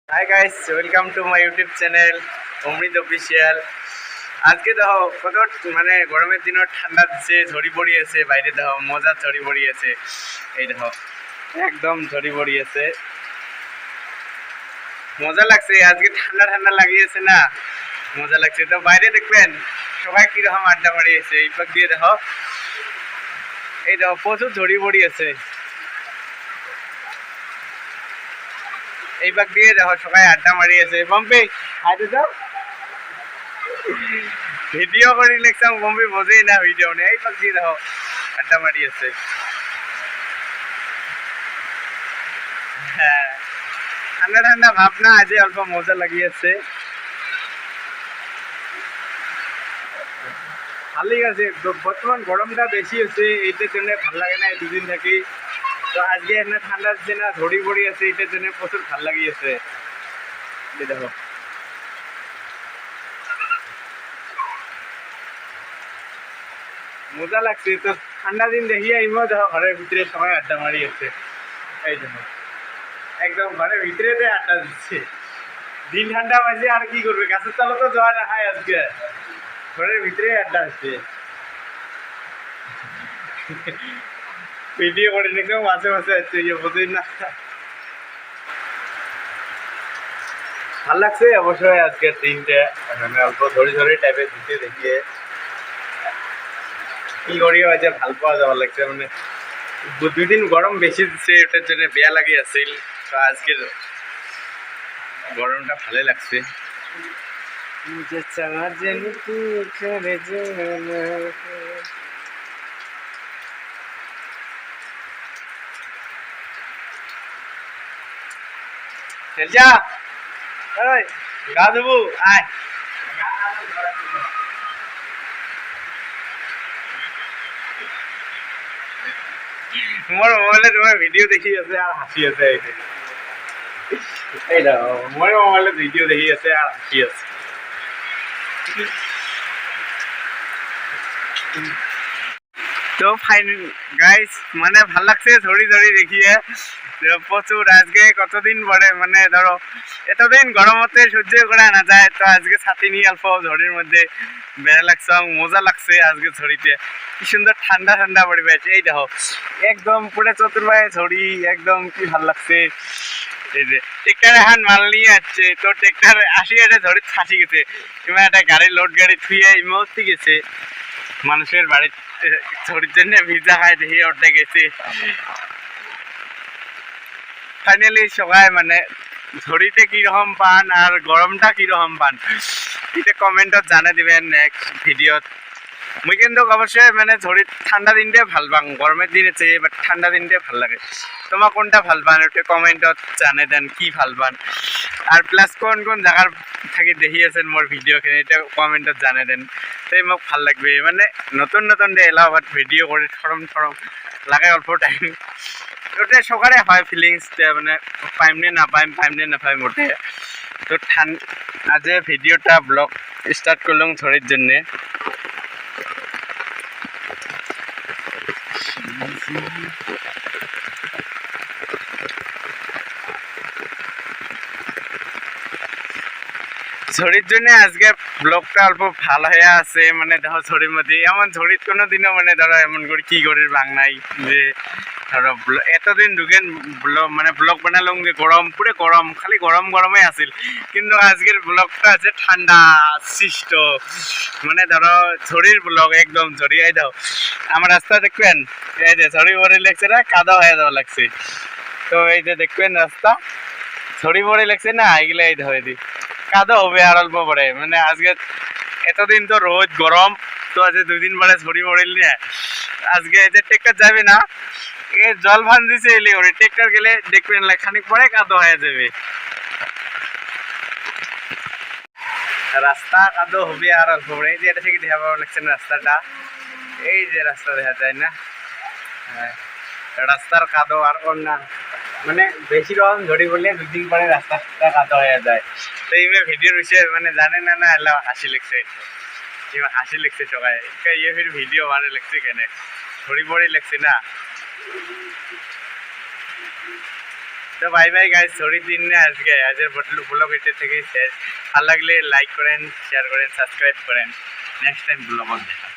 Hi guys, welcome to my YouTube channel Amrit official. আজকে দেখো কত মানে গরমের দিনত ঠান্ডা দিচ্ছে, ঝড়ি পড়িয়েছে বাইরে, দেখো মজা ঝড়ি পড়িয়েছে। এই দেখো একদম ঝড়ি পড়িয়েছে, মজা লাগছে। আজকে ঠান্ডা ঠান্ডা লাগিয়েছে না, মজা লাগছে। তো বাইরে দেখবেন সবাই কিরকম আড্ডা মারিয়েছে। এই পাক দিয়ে দেখো, এই দেখো প্রচুর ঝড়ি পড়িয়েছে। এই পাক দিয়ে দেখো সবাই আড্ডা মারিয়েছে। পম্পে হাইতে যাও, ভিডিও করে লিখতাম, বম্বে বোঝেই না ভিডিও নেই। এই পাক দিয়ে দেখো আড্ডা মারিয়েছে। হ্যাঁ, ঠান্ডা ঠান্ডা ভাব না, আজ অল্প মজা লাগিয়েছে। ভালোই আছে। বর্তমান গরমটা বেশি হচ্ছে, এইটার জন্য ভালো লাগে না এই দুদিন থাকি। তো আজকে এখানে ঠান্ডা হচ্ছে না, ঝড়ি পড়ি আছে, এটার জন্য প্রচুর ভালো লাগিয়েছে। এই দেখো মজা লাগছে। তো ঠান্ডা দিন দেখিয়ে ইমো দেখো ঘরের ভিতরে সবাই আড্ডা মারিয়েছে। এই দেখো একদম ঘরের ভিতরে আড্ডা দিচ্ছে। দিন ঠান্ডা বাজে আর কি করবে, গাছের তলা তো যাওয়া না হয়, আজকে ঘরের ভিতরে আড্ডা হচ্ছে। ভিডিও করে দেখলাম মাঝে মাঝে হচ্ছে, ইয়ে বোঝেই না। ভাল লাগছে অবশ্যই আজকের দিনটা, মানে অল্প ধরে ধরে টাইপের দিতে দেখিয়ে কি করি হয়েছে ভাল পাওয়া যাওয়ার লাগছে। মানে দুই দিন গরম বেশি দিচ্ছে, এটার জন্য বেয়া লাগে আছিল। তো আজকের গরমটা ভালোই লাগছে। मुझे चार्जन तू करे जाना चल जा। ओए गा देबू आय। মোর মোবাইলে তোমার ভিডিও দেখি আছে আর হাসি আছে। এই দেখো মোর মোবাইলে ভিডিও দেখি আছে আর হাসি আছে। তো ফাইন গাইস, মানে ভাল লাগছে ঝড়ি ঝড়ি দেখিয়ে প্রচুর। আজকে কতদিন পরে, মানে ধরো এতদিন গরমতে সহ্য করা না যায়, তো আজকে ছাতি নিয়ে অল্প ঝড়ির মধ্যে বেড়া লাগছে, মজা লাগছে। আজকে ঝড়িতে কি সুন্দর ঠান্ডা ঠান্ডা পরিবেশ। এই দেখো একদম পুরো চতুর্পায়ে ঝড়ি, একদম কি ভাল লাগছে। এই যে ট্রেক্টর এখন মাল নিয়ে আসছে, তো ট্রেক্টর আসি একটা ঝড়ি ফাঁসি গেছে। এবার একটা গাড়ি লোড গাড়ি থুয়ে এই মুহূর্তে গেছে মানুষের বাড়ি, ঝড়ির জন্য ভিজা খায় দেখি ওটা গেছে। ফাইনালি সবাই মানে ঝড়িতে কিরকম পান আর গরমটা কিরকম পান, এটা কমেন্টত জানাই দিবেন নেক্সট ভিডিওত। মুই কিন্তু অবশ্যই মানে ঝড়িত ঠান্ডা দিনটা ভাল পাং, গরমের দিনে চেয়ে বাট ঠান্ডা দিনটা ভাল লাগে। তোমার কোনটা ভাল পান ওটা কমেন্টত জানাই দেন, কি ভাল পান। আর প্লাস কোন কোন জায়গার থাকি দেখিয়েছেন মোর ভিডিওখিনি, এটা কমেন্টত জানাই দেন। তাই মোক ভাল লাগবে। মানে নতুন নতুন এলাহাবাদ ভিডিও করে সরম সরম লাগে অল্প টাইম, ওটা সকালে হয় ফিলিংস, মানে পাইম নে না পাইম, পাইম নে না পাইম ওঠে। তো আজ ভিডিওটা ব্লগ স্টার্ট করলাম ঝড়ির জন্যে। ঝড়ির জন্য আজকে ব্লগটা অল্প ভালো হয়ে আছে। মানে দেখো ঝড়ির মধ্যে এমন ঝড়ির কোনো দিনও মানে ধরো এমন করে কি করির বাং নাই যে ধরো এতদিন ঢুকেন মানে ব্লগ বানালাম যে গরম, পুরো গরম, খালি গরম গরমই আছিল। কিন্তু আজকের ব্লগটা আছে ঠান্ডা সৃষ্ট, মানে ধরো ঝড়ির ব্লগ, একদম ঝড়ি। এই দাও আমার রাস্তা দেখবেন, এই যে ঝড়ি ভরে লাগছে না, কাদা হয়ে যাওয়া লাগছে। তো এই যে দেখবেন রাস্তা ঝড়ি ভরে লাগছে না, এগুলো এই ধরে দিই কাদা হবে আর অল্প পরে। মানে আজকে এতদিন তো রোদ গরম, তো আজকে 2 দিন পরে ঝড়ি পড়িল নিয়ে আজকে এই যে ট্রেক্টর যাবে না, এ জল ভান দিছে এলে ওরে ট্রেক্টর গেলে দেখবেন খানিক পরে কাদা হয়ে যাবে। রাস্তা কাদো হবে আর অল্প পরে। এই যে এটা থেকে দেখা পাওয়া লাগছে না রাস্তাটা, এই যে রাস্তা দেখা যায় না, হ্যাঁ রাস্তার কাদো আর কোন না। মানে বেশি রকম ঝড়ি পড়লে 2 দিন পরে রাস্তাটা কাদা হয়ে যায়। তো এই ভিডিওর বিষয়ে মানে জানে না না এলা হাসি লিখছে, হাসি লিখছে সবাই ইয়ে ফির ভিডিও বানিয়ে লিখছে কেন ঝড়ি পড়ে লিখছে না। তো বাই বাই গাইস, ঝড়ির দিন না আজকে, আজের ব্লগ এটা থেকেই শেষ। ভালো লাগলে লাইক করেন, শেয়ার করেন, সাবস্ক্রাইব করেন। নেক্সট টাইম ব্লগ দেখা